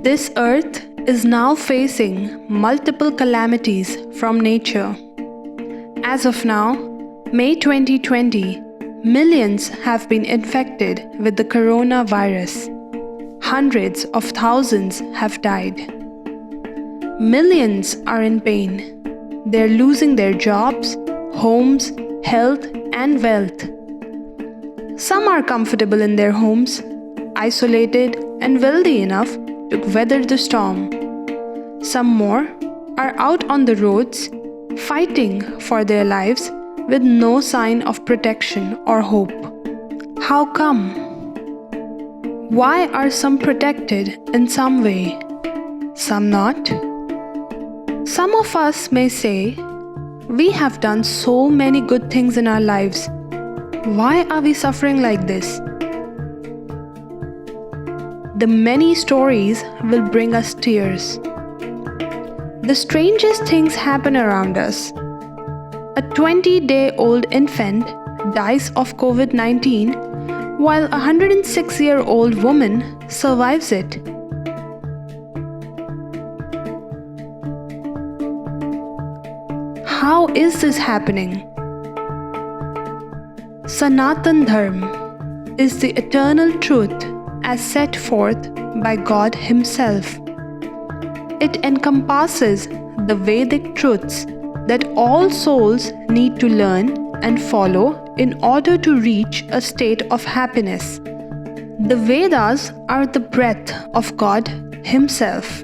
This earth is now facing multiple calamities from nature. As of now, May 2020, millions have been infected with the coronavirus. Hundreds of thousands have died. Millions are in pain. They're losing their jobs, homes, health, and wealth. Some are comfortable in their homes, isolated and wealthy enough to weather the storm. Some more are out on the roads, fighting for their lives with no sign of protection or hope. How come? Why are some protected in some way, some not? Some of us may say, we have done so many good things in our lives. Why are we suffering like this? The many stories will bring us tears. The strangest things happen around us. A 20-day-old infant dies of COVID-19 while a 106-year-old woman survives it. How is this happening? Sanatan Dharma is the eternal truth as set forth by God Himself. It encompasses the Vedic truths that all souls need to learn and follow in order to reach a state of happiness. The Vedas are the breath of God Himself.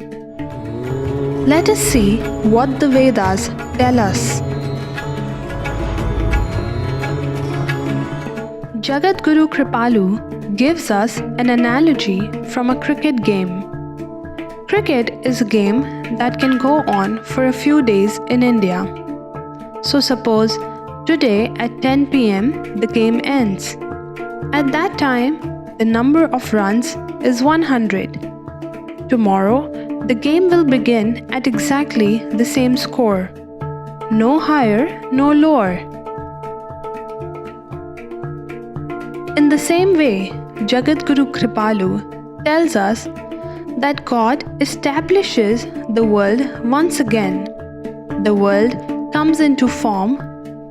Let us see what the Vedas tell us. Jagadguru Kripalu gives us an analogy from a cricket game. Cricket is a game that can go on for a few days in India. So suppose today at 10 p.m. the game ends. At that time, the number of runs is 100. Tomorrow, the game will begin at exactly the same score. No higher, no lower. In the same way, Jagadguru Kripalu tells us that God establishes the world once again. The world comes into form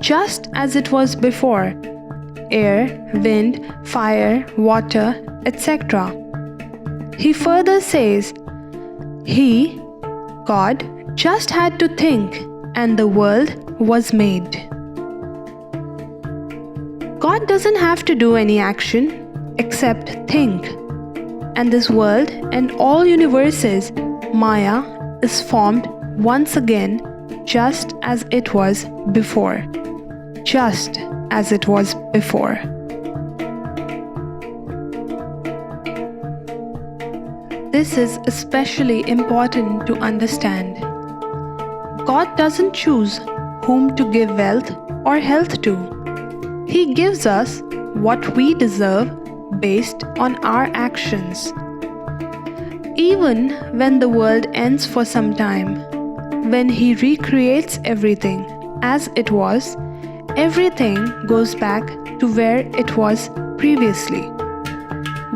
just as it was before: air, wind, fire, water, etc. He further says, He, God, just had to think and the world was made. God doesn't have to do any action except think. And this world and all universes, Maya, is formed once again just as it was before. Just as it was before. This is especially important to understand. God doesn't choose whom to give wealth or health to. He gives us what we deserve based on our actions. Even when the world ends for some time, when He recreates everything as it was, everything goes back to where it was previously.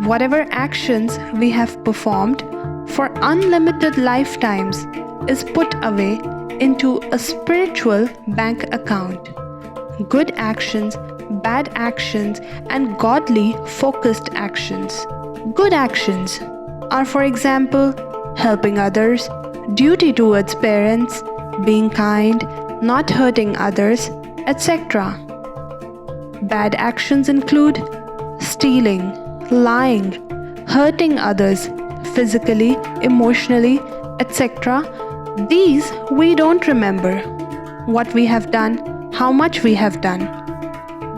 Whatever actions we have performed for unlimited lifetimes is put away into a spiritual bank account. Good actions, bad actions, and godly focused actions. Good actions are, for example, helping others, duty towards parents, being kind, not hurting others, etc. Bad actions include stealing, lying, hurting others physically, emotionally, etc. These we don't remember. What we have done, how much we have done.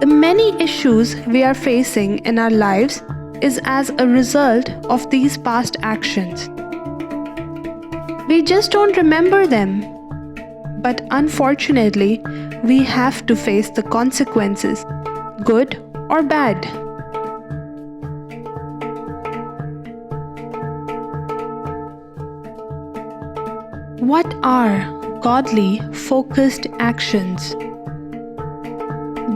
The many issues we are facing in our lives is as a result of these past actions. We just don't remember them. But unfortunately, we have to face the consequences, good or bad. What are godly focused actions?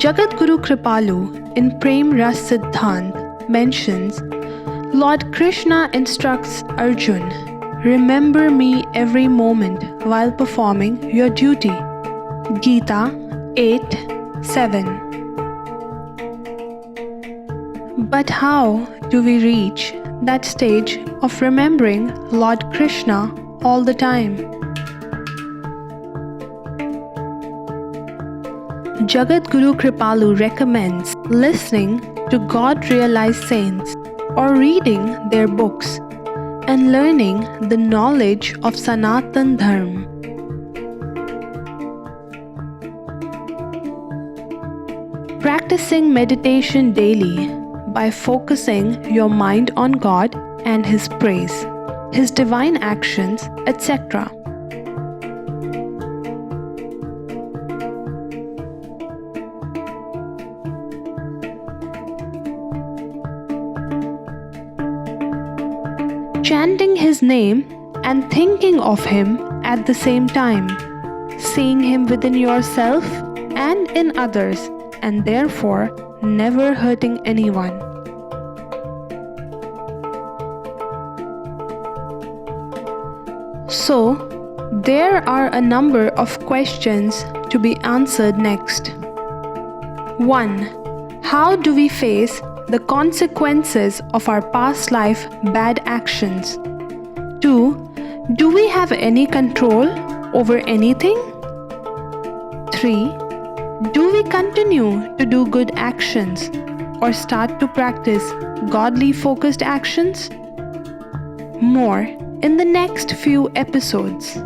Jagadguru Kripalu in Prem Ras Siddhant mentions Lord Krishna instructs Arjun Remember me every moment while performing your duty. Gita 8:7. But how do we reach that stage of remembering Lord Krishna all the time? Jagadguru Kripalu recommends listening to God-realized saints or reading their books and learning the knowledge of Sanatan Dharma. Practicing meditation daily by focusing your mind on God and His praise, His divine actions, etc. Chanting His name and thinking of Him at the same time, seeing Him within yourself and in others, and therefore never hurting anyone. So, there are a number of questions to be answered next. 1. How do we face the consequences of our past life bad actions? 2. Do we have any control over anything? 3. Do we continue to do good actions or start to practice godly focused actions? More in the next few episodes.